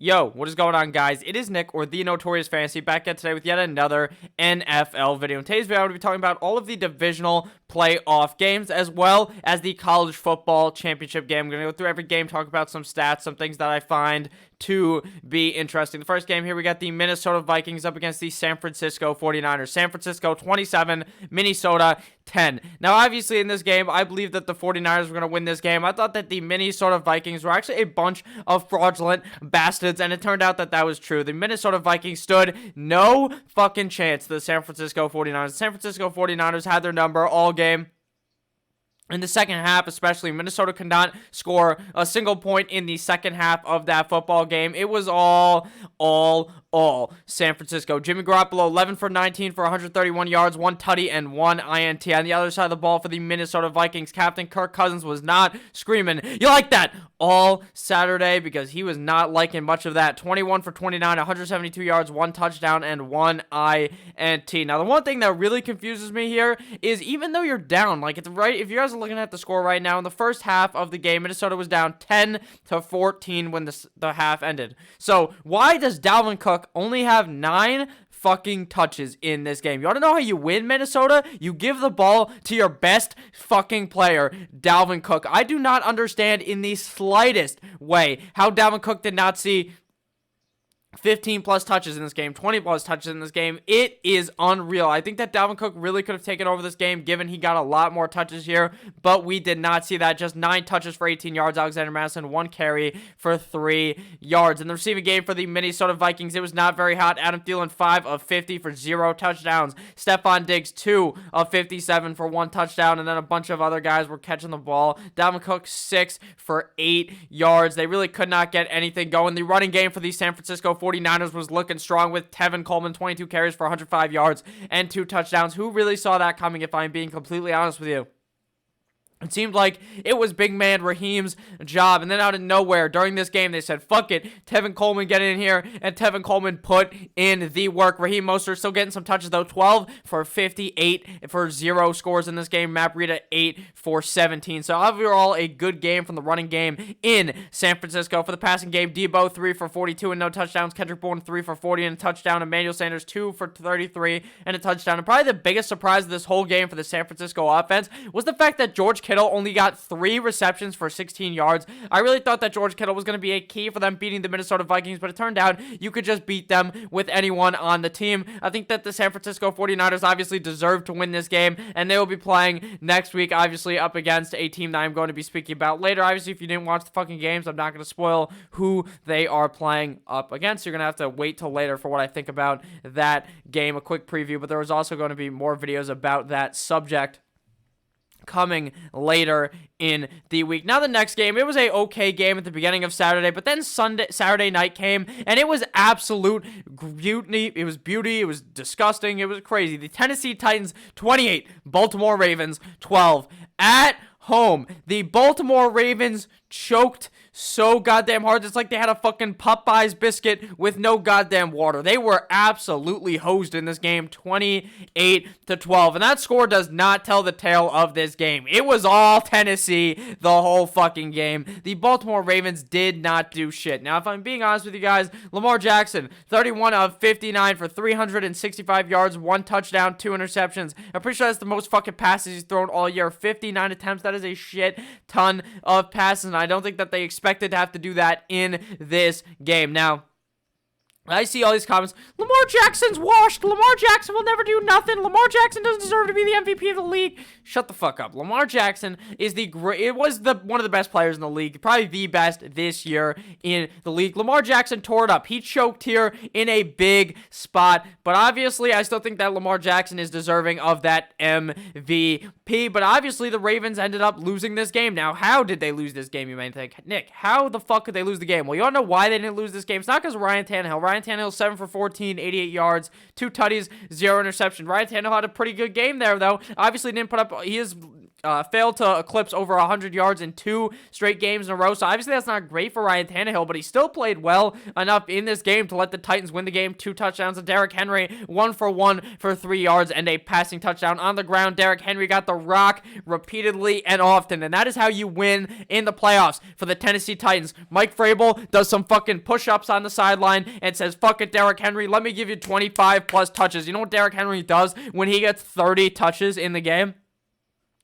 Yo, what is going on, guys? It is Nick, or the Notorious Fantasy, back at today with yet another NFL video. In today's video, I'm going to be talking about all of the divisional playoff games, as well as the college football championship game. I'm going to go through every game, talk about some stats, some things that I find to be interesting. The first game here, we got the Minnesota Vikings up against the San Francisco 49ers. San Francisco 27, Minnesota 10. Now, obviously, in this game, I believe that the 49ers were going to win this game. I thought that the Minnesota Vikings were actually a bunch of fraudulent bastards, and it turned out that that was true. The Minnesota Vikings stood no fucking chance to the San Francisco 49ers. The San Francisco 49ers had their number all game. In the second half, especially, Minnesota could not score a single point in the second half of that football game. It was all San Francisco. Jimmy Garoppolo, 11 for 19 for 131 yards, 1 tutty, and 1 INT. On the other side of the ball for the Minnesota Vikings, Captain Kirk Cousins was not screaming, "You like that?" all Saturday, because he was not liking much of that. 21 for 29, 172 yards, 1 touchdown, and 1 INT. Now, the one thing that really confuses me here is even though you're down, like, it's right, if you guys are looking at the score right now, in the first half of the game, Minnesota was down 10-14 when the half ended. So, why does Dalvin Cook only have 9 fucking touches in this game? You want to know how you win, Minnesota? You give the ball to your best fucking player, Dalvin Cook. I do not understand in the slightest way how Dalvin Cook did not see 15 plus touches in this game, 20 plus touches in this game. It is unreal. I think that Dalvin Cook really could have taken over this game, given he got a lot more touches here, but we did not see that. Just 9 touches for 18 yards. Alexander Madison, 1 carry for 3 yards. In the receiving game for the Minnesota Vikings, it was not very hot. Adam Thielen, 5 of 50 for 0 touchdowns. Stephon Diggs, 2 of 57 for 1 touchdown, and then a bunch of other guys were catching the ball. Dalvin Cook, 6 for 8 yards. They really could not get anything going. The running game for the San Francisco 49ers was looking strong with Tevin Coleman, 22 carries for 105 yards and 2 touchdowns. Who really saw that coming, if I'm being completely honest with you? It seemed like it was big man Raheem's job, and then out of nowhere during this game, they said, fuck it, Tevin Coleman get in here, and Tevin Coleman put in the work. Raheem Mostert still getting some touches, though, 12 for 58 for 0 scores in this game. Matt Breida, 8 for 17. So overall, a good game from the running game in San Francisco. For the passing game, Debo, 3 for 42 and no touchdowns. Kendrick Bourne, 3 for 40 and a touchdown. Emmanuel Sanders, 2 for 33 and a touchdown. And probably the biggest surprise of this whole game for the San Francisco offense was the fact that George Kittle only got 3 receptions for 16 yards. I really thought that George Kittle was going to be a key for them beating the Minnesota Vikings, but it turned out you could just beat them with anyone on the team. I think that the San Francisco 49ers obviously deserve to win this game, and they will be playing next week, obviously up against a team that I'm going to be speaking about later. Obviously, if you didn't watch the fucking games, I'm not going to spoil who they are playing up against. You're going to have to wait till later for what I think about that game, a quick preview, but there was also going to be more videos about that subject coming later in the week. Now the next game, it was a okay game at the beginning of Saturday, but then Saturday night came, and it was absolute beauty. It was beauty. It was disgusting. It was crazy. The Tennessee Titans 28, Baltimore Ravens 12 at home. The Baltimore Ravens choked so goddamn hard. It's like they had a fucking Popeyes biscuit with no goddamn water. They were absolutely hosed in this game, 28-12. And that score does not tell the tale of this game. It was all Tennessee the whole fucking game. The Baltimore Ravens did not do shit. Now, if I'm being honest with you guys, Lamar Jackson, 31 of 59 for 365 yards, 1 touchdown, 2 interceptions. I'm pretty sure that's the most fucking passes he's thrown all year. 59 attempts. That is a shit ton of passes, and I don't think that they expected to have to do that in this game. Now, I see all these comments. Lamar Jackson's washed. Lamar Jackson will never do nothing. Lamar Jackson doesn't deserve to be the MVP of the league. Shut the fuck up. Lamar Jackson is one of the best players in the league, probably the best this year in the league. Lamar Jackson tore it up. He choked here in a big spot, but obviously I still think that Lamar Jackson is deserving of that MVP, but obviously the Ravens ended up losing this game. Now, how did they lose this game, you may think? Nick, how the fuck could they lose the game? Well, you all know why they didn't lose this game. It's not because of Ryan Tannehill. Ryan Tannehill, 7 for 14, 88 yards, 2 tutties, 0 interception. Ryan Tannehill had a pretty good game there, though. Obviously didn't put up, he is failed to eclipse over 100 yards in 2 straight games in a row. So obviously that's not great for Ryan Tannehill, but he still played well enough in this game to let the Titans win the game. 2 touchdowns to Derrick Henry, 1 for 1 for 3 yards and a passing touchdown on the ground. Derrick Henry got the rock repeatedly and often, and that is how you win in the playoffs for the Tennessee Titans. Mike Vrabel does some fucking push-ups on the sideline and says, fuck it, Derrick Henry, let me give you 25 plus touches. You know what Derrick Henry does when he gets 30 touches in the game?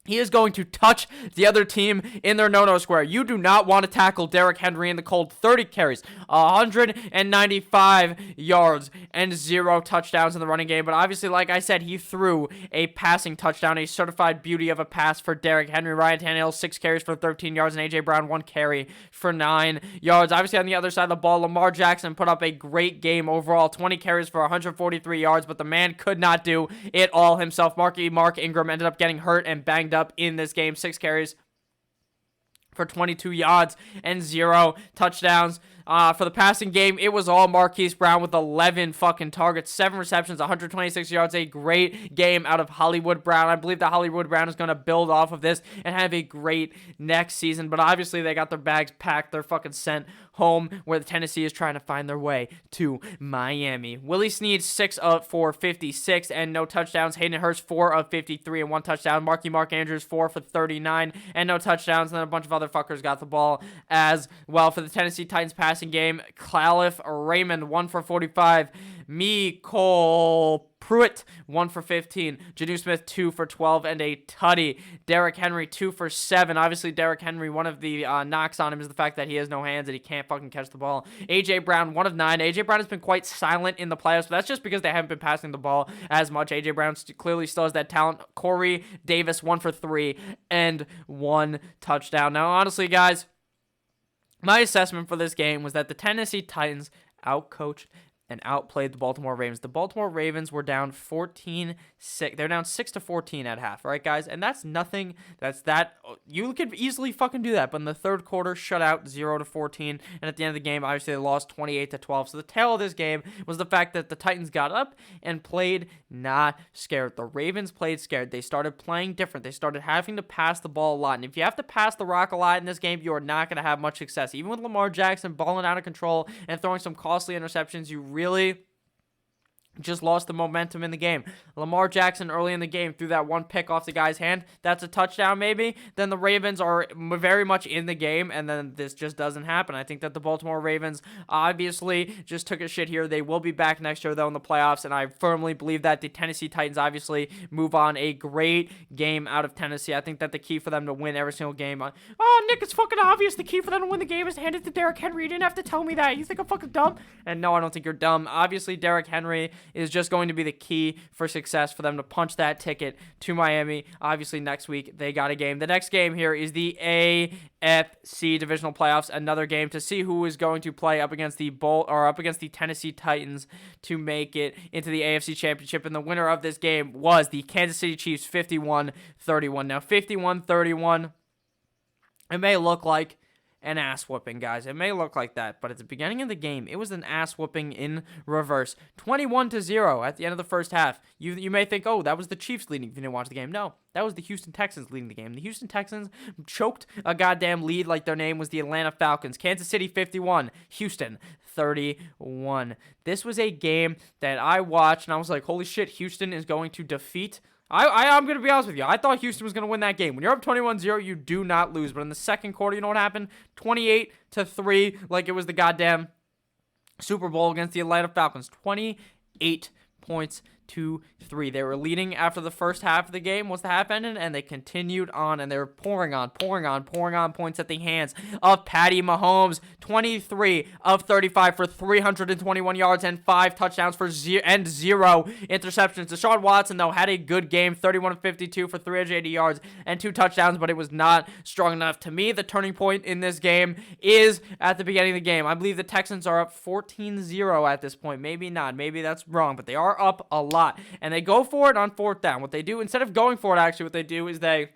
He is going to touch the other team in their no-no square. You do not want to tackle Derrick Henry in the cold. 30 carries, 195 yards, and 0 touchdowns in the running game. But obviously, like I said, he threw a passing touchdown, a certified beauty of a pass for Derrick Henry. Ryan Tannehill, 6 carries for 13 yards, and A.J. Brown, 1 carry for 9 yards. Obviously, on the other side of the ball, Lamar Jackson put up a great game overall. 20 carries for 143 yards, but the man could not do it all himself. Mark Ingram ended up getting hurt and banged up in this game. 6 carries for 22 yards and 0 touchdowns. For the passing game, it was all Marquise Brown with 11 fucking targets, 7 receptions, 126 yards. A great game out of Hollywood Brown. I believe that Hollywood Brown is going to build off of this and have a great next season. But obviously, they got their bags packed. They're fucking sent home, where the Tennessee is trying to find their way to Miami. Willie Snead, 6 of 4, 56, and no touchdowns. Hayden Hurst, 4 of 53 and 1 touchdown. Mark Andrews, 4 for 39 and no touchdowns. And then a bunch of other fuckers got the ball as well. For the Tennessee Titans passing game, Khalif Raymond, 1 for 45. Cole Pruitt, 1 for 15. Janu Smith, 2 for 12 and a tutty. Derrick Henry, 2 for 7. Obviously, Derrick Henry, one of the knocks on him is the fact that he has no hands and he can't fucking catch the ball. A.J. Brown, 1 of 9. A.J. Brown has been quite silent in the playoffs, but that's just because they haven't been passing the ball as much. A.J. Brown clearly still has that talent. Corey Davis, 1 for 3 and 1 touchdown. Now, honestly, guys, my assessment for this game was that the Tennessee Titans outcoached and outplayed the Baltimore Ravens. The Baltimore Ravens were down 14-6. They're down 6-14 at half, right, guys? And that's nothing. You could easily fucking do that. But in the third quarter, shut out 0-14. And at the end of the game, obviously, they lost 28-12. So the tale of this game was the fact that the Titans got up and played not scared. The Ravens played scared. They started playing different. They started having to pass the ball a lot. And if you have to pass the rock a lot in this game, you are not going to have much success. Even with Lamar Jackson balling out of control and throwing some costly interceptions, you really just lost the momentum in the game. Lamar Jackson early in the game threw that one pick off the guy's hand. That's a touchdown maybe. Then the Ravens are very much in the game, and then this just doesn't happen. I think that the Baltimore Ravens obviously just took a shit here. They will be back next year, though, in the playoffs, and I firmly believe that the Tennessee Titans obviously move on. A great game out of Tennessee. I think that the key for them to win every single game. Nick, it's fucking obvious. The key for them to win the game is to hand it to Derrick Henry. You didn't have to tell me that. You think I'm fucking dumb? And no, I don't think you're dumb. Obviously, Derrick Henry is just going to be the key for success for them to punch that ticket to Miami. Obviously, next week they got a game. The next game here is the AFC Divisional Playoffs. Another game to see who is going to play up against the Tennessee Titans to make it into the AFC Championship. And the winner of this game was the Kansas City Chiefs, 51-31. Now, 51-31. It may look like an ass whooping, guys. It may look like that, but at the beginning of the game, it was an ass whooping in reverse. 21-0 at the end of the first half. You may think, oh, that was the Chiefs leading if you didn't watch the game. No, that was the Houston Texans leading the game. The Houston Texans choked a goddamn lead like their name was the Atlanta Falcons. Kansas City 51, Houston 31. This was a game that I watched, and I was like, holy shit, Houston is going to defeat I'm going to be honest with you. I thought Houston was going to win that game. When you're up 21-0, you do not lose. But in the second quarter, you know what happened? 28-3, like it was the goddamn Super Bowl against the Atlanta Falcons. 28 points to 3. They were leading after the first half of the game once the half ended, and they continued on, and they were pouring on points at the hands of Patty Mahomes. 23 of 35 for 321 yards and 5 touchdowns for 0 interceptions. Deshaun Watson, though, had a good game, 31 of 52 for 380 yards and 2 touchdowns, but it was not strong enough. To me, the turning point in this game is at the beginning of the game. I believe the Texans are up 14-0 at this point. Maybe not. Maybe that's wrong, but they are up a lot, and they go for it on fourth down. What they do, instead of going for it, actually, what they do is they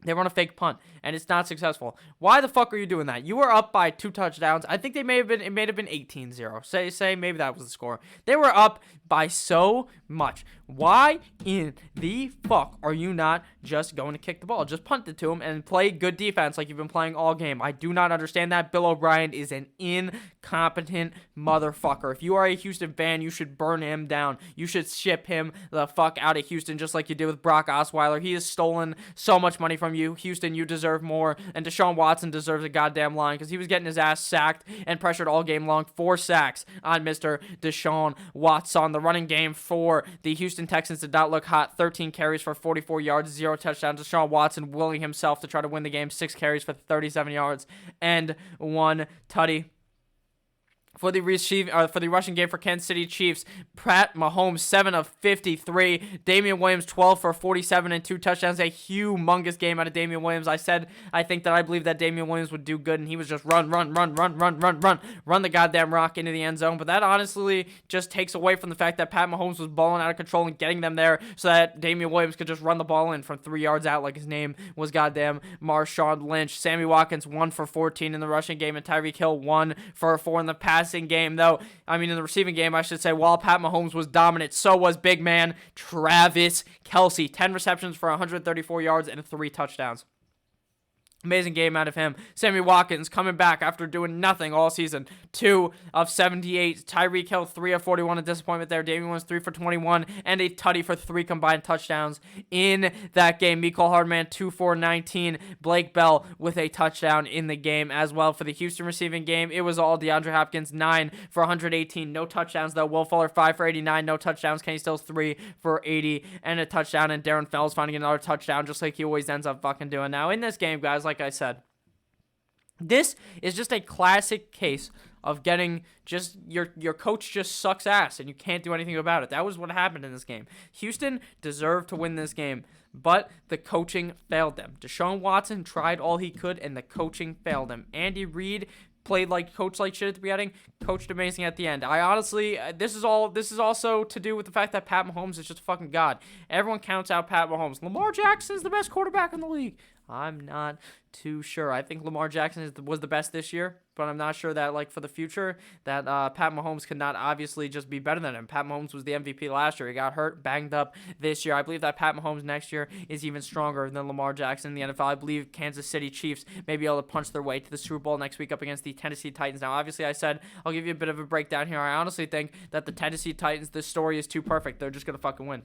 They run a fake punt, and it's not successful. Why the fuck are you doing that? You were up by 2 touchdowns. I think it may have been 18-0. Say maybe that was the score. They were up by so much. Why in the fuck are you not just going to kick the ball? Just punt it to him and play good defense like you've been playing all game. I do not understand that. Bill O'Brien is an incompetent motherfucker. If you are a Houston fan, you should burn him down. You should ship him the fuck out of Houston just like you did with Brock Osweiler. He has stolen so much money from you. Houston, you deserve more. And Deshaun Watson deserves a goddamn line because he was getting his ass sacked and pressured all game long. 4 sacks on Mr. Deshaun Watson. The running game for the Houston Texans did not look hot. 13 carries for 44 yards, 0 touchdowns. Deshaun Watson willing himself to try to win the game. 6 carries for 37 yards and 1 tutty. For the rushing game for Kansas City Chiefs, Pat Mahomes 7 of 53, Damian Williams 12 for 47 and 2 touchdowns. A humongous game out of Damian Williams. I believe that Damian Williams would do good, and he was just run the goddamn rock into the end zone. But that honestly just takes away from the fact that Pat Mahomes was balling out of control and getting them there, so that Damian Williams could just run the ball in from 3 yards out like his name was goddamn Marshawn Lynch. Sammy Watkins 1 for 14 in the rushing game, and Tyreek Hill 1 for 4 in the passing game, though. In the receiving game, I should say, while Pat Mahomes was dominant, so was big man Travis Kelce. 10 receptions for 134 yards and 3 touchdowns. Amazing game out of him. Sammy Watkins coming back after doing nothing all season. 2 of 78. Tyreek Hill 3 of 41. A disappointment there. Damian Williams 3 for 21 and a tutty for 3 combined touchdowns in that game. Mecole Hardman 2 for 19. Blake Bell with a touchdown in the game as well. For the Houston receiving game, it was all DeAndre Hopkins 9 for 118. No touchdowns though. Will Fuller 5 for 89. No touchdowns. Kenny Stills 3 for 80 and a touchdown. And Darren Fells finding another touchdown just like he always ends up fucking doing. Now in this game, guys, like I said, this is just a classic case of getting just your coach just sucks ass and you can't do anything about it. That was what happened in this game. Houston deserved to win this game, but the coaching failed them. Deshaun Watson tried all he could and the coaching failed him. Andy Reid played like shit at the beginning, coached amazing at the end. I honestly, this is also to do with the fact that Pat Mahomes is just a fucking god. Everyone counts out Pat Mahomes. Lamar Jackson is the best quarterback in the league. I'm not too sure. I think Lamar Jackson was the best this year, but I'm not sure that, for the future, that Pat Mahomes could not obviously just be better than him. Pat Mahomes was the MVP last year. He got hurt, banged up this year. I believe that Pat Mahomes next year is even stronger than Lamar Jackson in the NFL. I believe Kansas City Chiefs may be able to punch their way to the Super Bowl next week up against the Tennessee Titans. Now, obviously, I said I'll give you a bit of a breakdown here. I honestly think that the Tennessee Titans, this story is too perfect. They're just going to fucking win.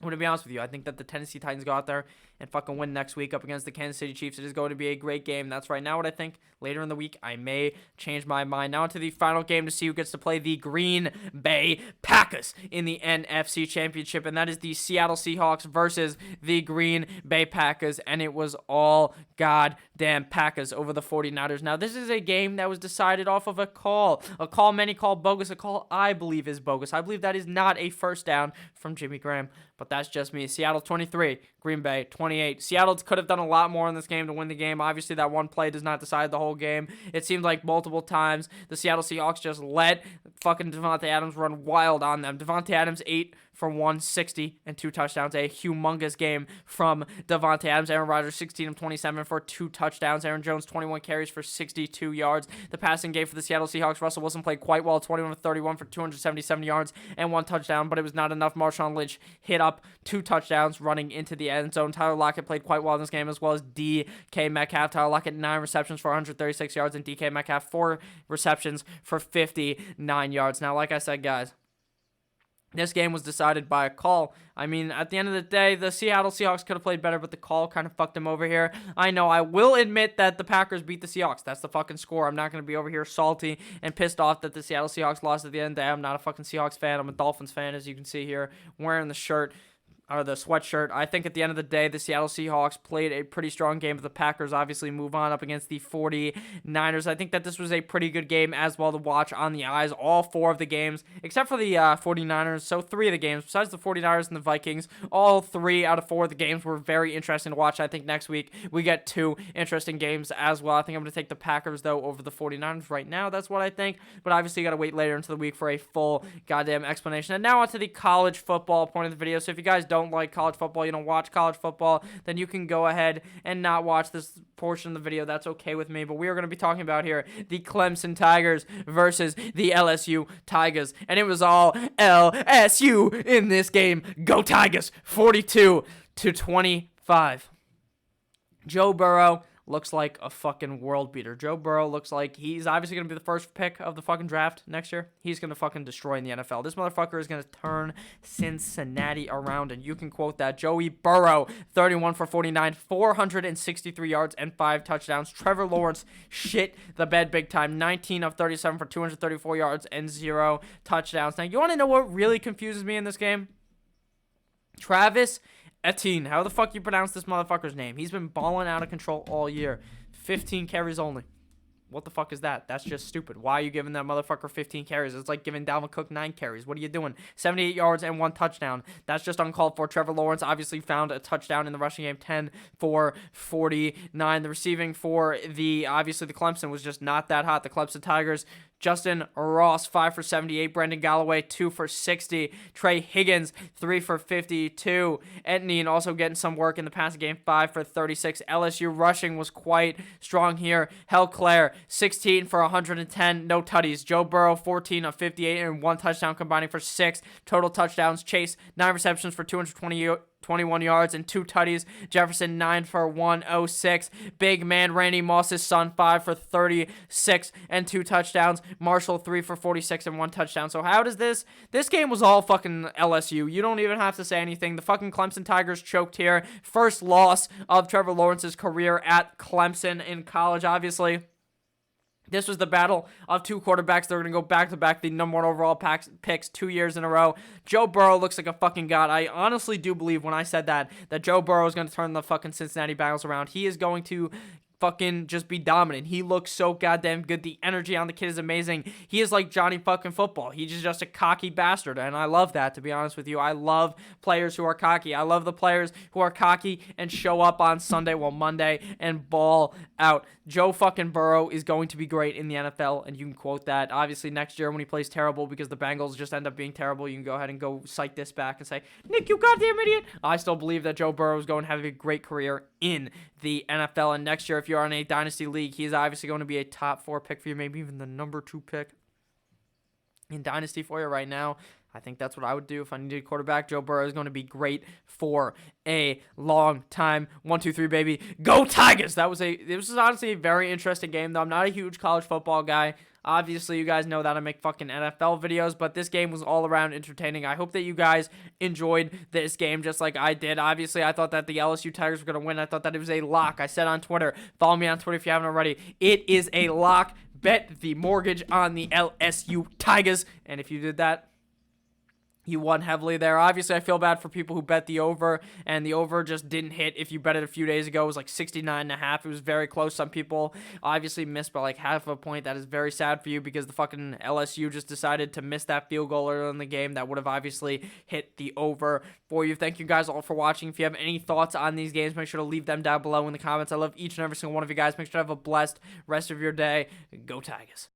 I'm going to be honest with you. I think that the Tennessee Titans go out there and fucking win next week up against the Kansas City Chiefs. It is going to be a great game. That's right now what I think. Later in the week, I may change my mind. Now into the final game to see who gets to play the Green Bay Packers in the NFC Championship, and that is the Seattle Seahawks versus the Green Bay Packers, and it was all goddamn Packers over the 49ers. Now, this is a game that was decided off of a call many call bogus, a call I believe is bogus. I believe that is not a first down from Jimmy Graham, but that's just me. Seattle 23, Green Bay 28. Seattle could have done a lot more in this game to win the game. Obviously, that one play does not decide the whole game. It seemed like multiple times the Seattle Seahawks just let fucking Devante Adams run wild on them. Devante Adams 8 for 160 and 2 touchdowns. A humongous game from Devante Adams. Aaron Rodgers 16 of 27 for 2 touchdowns. Aaron Jones 21 carries for 62 yards. The passing game for the Seattle Seahawks, Russell Wilson played quite well, 21 of 31 for 277 yards and 1 touchdown, but it was not enough. Marshawn Lynch hit up 2 touchdowns running into the end zone. Tyler Lockett played quite well in this game, as well as DK Metcalf. Tyler Lockett 9 receptions for 136 yards, and DK Metcalf 4 receptions for 59 yards. Now, like I said, guys, this game was decided by a call. I mean, at the end of the day, the Seattle Seahawks could have played better, but the call kind of fucked them over here. I know, I will admit that the Packers beat the Seahawks. That's the fucking score. I'm not going to be over here salty and pissed off that the Seattle Seahawks lost at the end of the day. I'm not a fucking Seahawks fan. I'm a Dolphins fan, as you can see here, wearing the shirt. Or the sweatshirt. I think at the end of the day, the Seattle Seahawks played a pretty strong game. The Packers obviously move on up against the 49ers. I think that this was a pretty good game as well to watch on the eyes. All 4 of the games, except for the 49ers. So 3 of the games, besides the 49ers and the Vikings, all 3 out of 4 of the games were very interesting to watch. I think next week we get 2 interesting games as well. I think I'm going to take the Packers, though, over the 49ers right now. That's what I think. But obviously, you got to wait later into the week for a full goddamn explanation. And now onto the college football point of the video. So if you guys don't don't like college football, you don't watch college football, then you can go ahead and not watch this portion of the video. That's okay with me. But we are going to be talking about here the Clemson Tigers versus the LSU Tigers. And it was all LSU in this game. Go Tigers, 42-25. Joe Burrow looks like a fucking world beater. Joe Burrow looks like he's obviously going to be the first pick of the fucking draft next year. He's going to fucking destroy in the NFL. This motherfucker is going to turn Cincinnati around, and you can quote that. Joey Burrow, 31 for 49, 463 yards and 5 touchdowns. Trevor Lawrence shit the bed big time, 19 of 37 for 234 yards and 0 touchdowns. Now, you want to know what really confuses me in this game? Travis Etienne, how the fuck you pronounce this motherfucker's name? He's been balling out of control all year. 15 carries only. What the fuck is that? That's just stupid. Why are you giving that motherfucker 15 carries? It's like giving Dalvin Cook 9 carries. What are you doing? 78 yards and 1 touchdown. That's just uncalled for. Trevor Lawrence obviously found a touchdown in the rushing game, 10 for 49. The receiving for obviously the Clemson was just not that hot. The Clemson Tigers, Justin Ross, 5 for 78. Brendan Galloway, 2 for 60. Trey Higgins, 3 for 52. Etnine also getting some work in the passing game, 5 for 36. LSU rushing was quite strong here. Hell Claire, 16 for 110. No tutties. Joe Burrow, 14 of 58 and 1 touchdown, combining for 6 total touchdowns. Chase, 9 receptions for 221 yards and 2 tutties. Jefferson, 9 for 106. Big man Randy Moss's son, 5 for 36 and 2 touchdowns. Marshall, 3 for 46 and 1 touchdown. So how does this game was all fucking LSU. You don't even have to say anything. The fucking Clemson Tigers choked here. First loss of Trevor Lawrence's career at Clemson in college, obviously. This was the battle of 2 quarterbacks. They're going to go back-to-back the number 1 overall picks 2 years in a row. Joe Burrow looks like a fucking god. I honestly do believe when I said that Joe Burrow is going to turn the fucking Cincinnati Bengals around. He is going to fucking just be dominant. He looks so goddamn good. The energy on the kid is amazing. He is like Johnny fucking football. He's just a cocky bastard, and I love that, to be honest with you. I love players who are cocky. I love the players who are cocky and show up on Sunday, Monday, and ball out. Joe fucking Burrow is going to be great in the NFL, and you can quote that. Obviously, next year when he plays terrible because the Bengals just end up being terrible, you can go ahead and go cite this back and say, Nick, you goddamn idiot. I still believe that Joe Burrow is going to have a great career in the NFL, and next year, if you're on a dynasty league, he's obviously going to be a top 4 pick for you, maybe even the number 2 pick in dynasty for you right now. I think that's what I would do if I needed a quarterback. Joe Burrow is going to be great for a long time. 1, 2, 3, baby. Go Tigers! This was honestly a very interesting game, though. I'm not a huge college football guy. Obviously, you guys know that I make fucking NFL videos, but this game was all around entertaining. I hope that you guys enjoyed this game just like I did. Obviously, I thought that the LSU Tigers were going to win. I thought that it was a lock. I said on Twitter, follow me on Twitter if you haven't already. It is a lock. Bet the mortgage on the LSU Tigers. And if you did that, you won heavily there. Obviously, I feel bad for people who bet the over, and the over just didn't hit. If you bet it a few days ago, it was like 69.5. It was very close. Some people obviously missed by like half a point. That is very sad for you because the fucking LSU just decided to miss that field goal earlier in the game. That would have obviously hit the over for you. Thank you guys all for watching. If you have any thoughts on these games, make sure to leave them down below in the comments. I love each and every single one of you guys. Make sure to have a blessed rest of your day. Go Tigers.